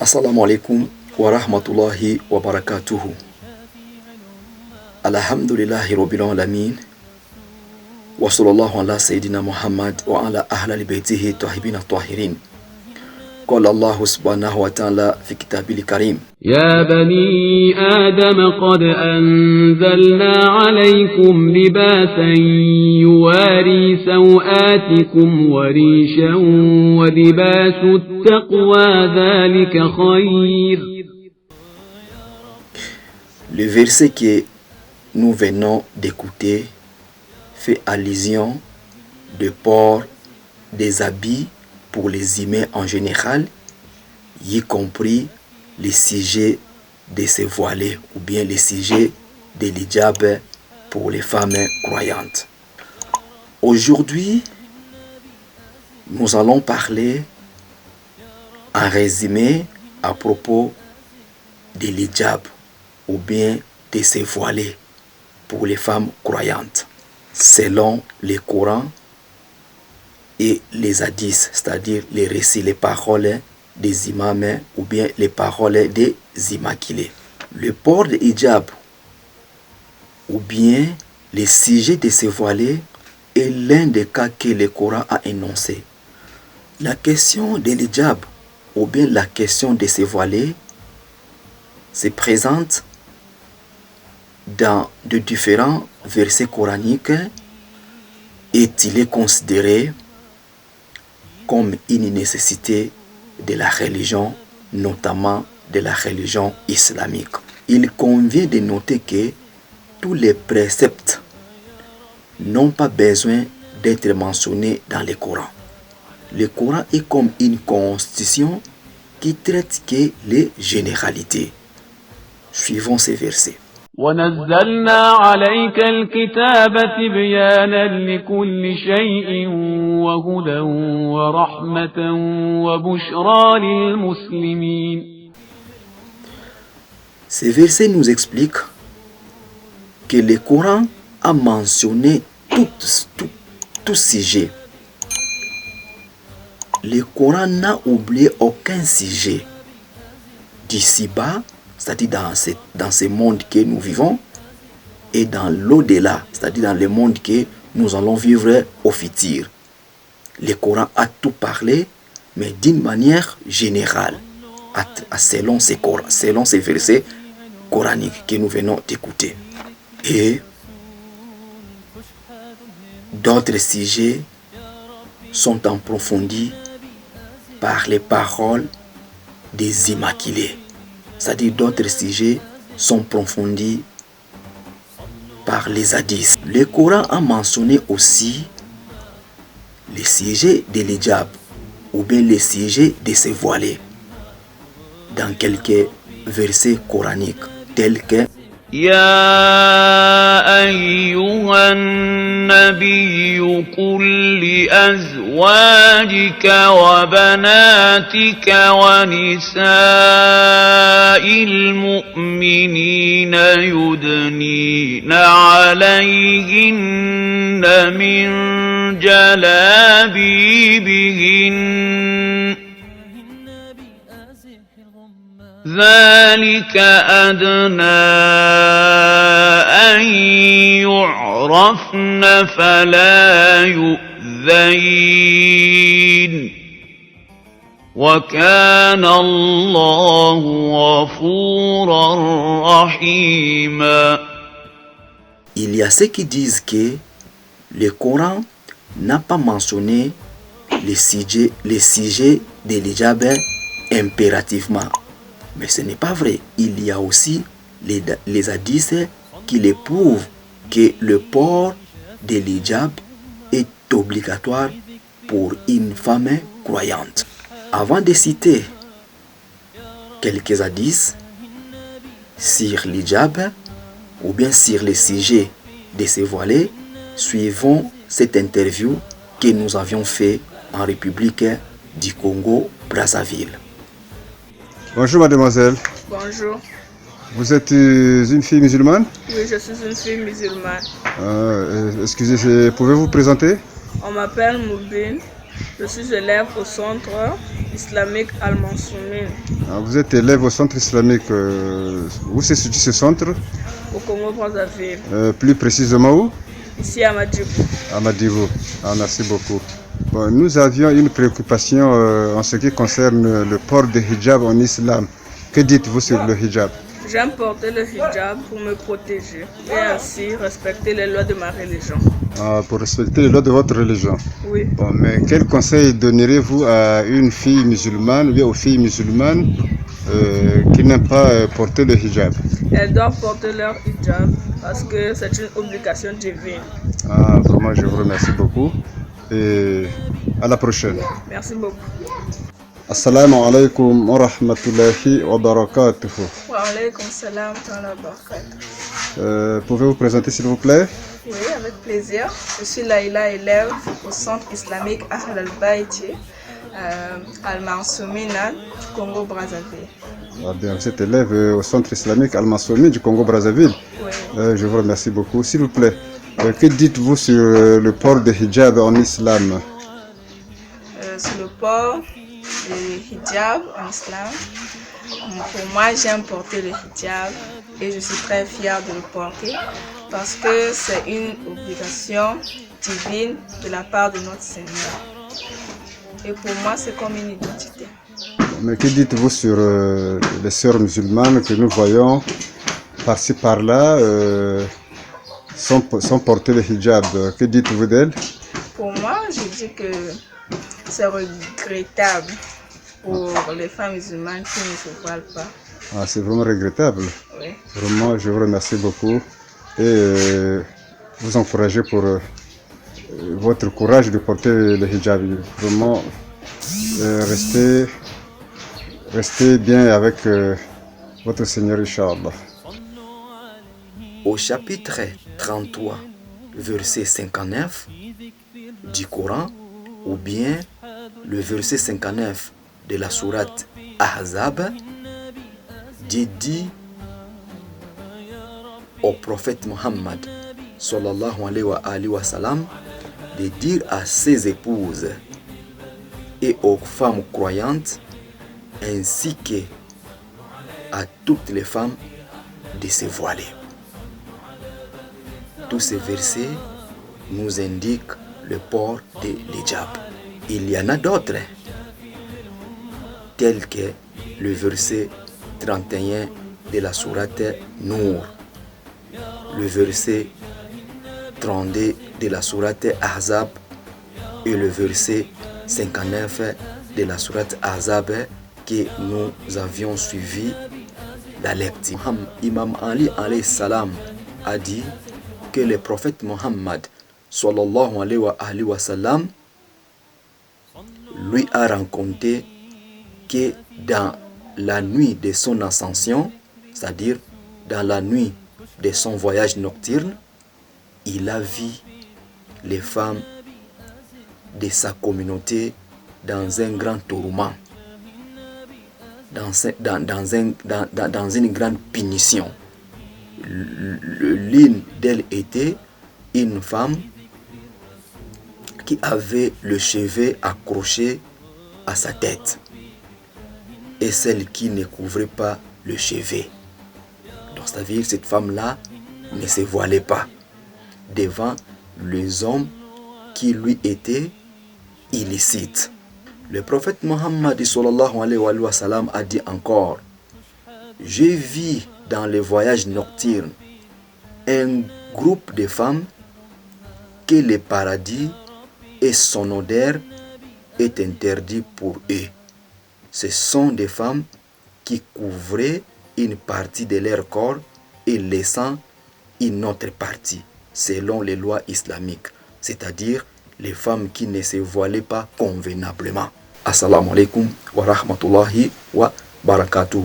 Assalamu alaikum wa rahmatullahi wa barakatuhu. Alhamdulillahi rabbil alamin. Wa sallallahu ala sayyidina Muhammad wa ala ahli baytihi tahibina tahirin. Qala Allah subhanahu wa ta'ala fi kitabil karim. يا بني آدم قد أنزلنا عليكم لباسا يواري سوآتكم وريشا ولباس التقوى ذلك خير. Le verset que nous venons d'écouter fait allusion de port des habits pour les humains en général, y compris les sujets de se voiler ou bien les sujets de l'hijab pour les femmes croyantes. Aujourd'hui, nous allons parler en résumé à propos de l'hijab ou bien de se voiler pour les femmes croyantes selon le Coran et les hadiths, c'est-à-dire les récits, les paroles des imams ou bien les paroles des immaculés. Le port de hijab ou bien le sujet de se voiler est l'un des cas que le Coran a énoncé. La question de l'hijab ou bien la question de se voiler se présente dans de différents versets coraniques et il est considéré comme une nécessité de la religion, notamment de la religion islamique. Il convient de noter que tous les préceptes n'ont pas besoin d'être mentionnés dans le Coran. Le Coran est comme une constitution qui traite que les généralités. Suivons ces versets. ونزلنا عليك الكتاب تبيانا لكل شيء وهدى ورحمة وبشرى للمسلمين. Ces versets nous expliquent que le Coran a mentionné tout sujet. Le Coran n'a oublié aucun sujet d'ici-bas, c'est-à-dire dans ce monde que nous vivons, et dans l'au-delà, c'est-à-dire dans le monde que nous allons vivre au futur. Le Coran a tout parlé, mais d'une manière générale, selon ces versets coraniques que nous venons d'écouter. Et d'autres sujets sont approfondis par les paroles des immaculés. C'est-à-dire d'autres sujets sont approfondis par les hadiths. Le Coran a mentionné aussi les sujets de l'hijab ou bien les sujets de se voiler dans quelques versets coraniques tels que يا أيها النبي قل لأزواجك وبناتك ونساء المؤمنين يدنين عليهن من جلابيبهن ذلك أدنى أن يعرفن فلا يؤذين وكان الله غفورا رحيما. Il y a ceux qui disent que le Coran n'a pas mentionné les sujets de l'hijab impérativement. Mais ce n'est pas vrai. Il y a aussi les hadiths qui le prouvent que le port de l'hijab est obligatoire pour une femme croyante. Avant de citer quelques hadiths sur l'hijab ou bien sur les sujets de se voiler, suivons cette interview que nous avions fait en République du Congo-Brazzaville. Bonjour mademoiselle. Bonjour. Vous êtes une fille musulmane? Oui, je suis une fille musulmane. Excusez, pouvez-vous vous présenter? On m'appelle Moubine. Je suis élève au centre islamique Al-Mansoumine Vous êtes élève au centre islamique. Où se situe ce centre? au Congo-Brazzaville, Plus précisément où? ici à Madjibou. À Madivo. Merci beaucoup. Bon, nous avions une préoccupation en ce qui concerne le port de hijab en islam. Que dites-vous sur le hijab? J'aime porter le hijab pour me protéger et ainsi respecter les lois de ma religion. Pour respecter les lois de votre religion. Oui. Bon, mais quel conseil donnerez-vous à une fille musulmane ou bien aux filles musulmanes qui n'aiment pas porter le hijab? Elles doivent porter leur hijab parce que c'est une obligation divine. Vraiment, je vous remercie beaucoup et à la prochaine. Merci beaucoup. Assalamu alaikum wa rahmatullahi wa barakatuh. Wa alaykoum salam wa barakatuh. Pouvez-vous présenter s'il vous plaît? Oui, avec plaisir. Je suis Laïla, élève au centre islamique Ahl al-Bayti, Al-Mansoumine du Congo-Brazzaville. Bien, vous êtes élève au centre islamique Al-Mansoumine du Congo-Brazzaville. Oui. Je vous remercie beaucoup. S'il vous plaît, que dites-vous sur le port de hijab en islam? Sur le port du hijab en islam, pour moi, j'aime porter le hijab et je suis très fière de le porter parce que c'est une obligation divine de la part de notre Seigneur. Et pour moi, c'est comme une identité. Mais que dites-vous sur les sœurs musulmanes que nous voyons par-ci par-là sans porter le hijab? Que dites-vous d'elles? Pour moi, je dis que c'est regrettable pour les femmes musulmanes qui ne se voilent pas. C'est vraiment regrettable. Oui. Vraiment, je vous remercie beaucoup et vous encourager pour votre courage de porter le hijab. Vraiment, restez bien avec votre Seigneur, Inch'Allah. Au chapitre 33, verset 59 du Coran, ou bien le verset 59 de la sourate Ahzab, Dieu dit au prophète Mohammed sallallahu alayhi wa sallam de dire à ses épouses et aux femmes croyantes ainsi que à toutes les femmes de se voiler. Tous ces versets nous indiquent le port de l'hijab. Il y en a d'autres, tels que le verset 31 de la sourate Nour, le verset 32 de la sourate Ahzab et le verset 59 de la sourate Ahzab que nous avions suivi la lecture. Imam Ali alayhi salam a dit que le prophète Mohammed sallallahu alayhi wa sallam lui a rencontré que dans la nuit de son ascension, c'est-à-dire dans la nuit de son voyage nocturne, il a vu les femmes de sa communauté dans un grand tourment, dans une grande punition. L'une d'elles était une femme qui avait le cheveu accroché à sa tête et celle qui ne couvrait pas le cheveu. Donc c'est-à-dire cette femme-là ne se voilait pas devant les hommes qui lui étaient illicites. Le prophète Mohammed sallallahu alayhi wa sallam a dit encore: j'ai vu dans les voyages nocturnes un groupe de femmes que le paradis et son odeur est interdit pour eux. Ce sont des femmes qui couvraient une partie de leur corps et laissant une autre partie, selon les lois islamiques, c'est-à-dire les femmes qui ne se voilaient pas convenablement. Assalamu alaikum wa rahmatullahi wa barakatuh.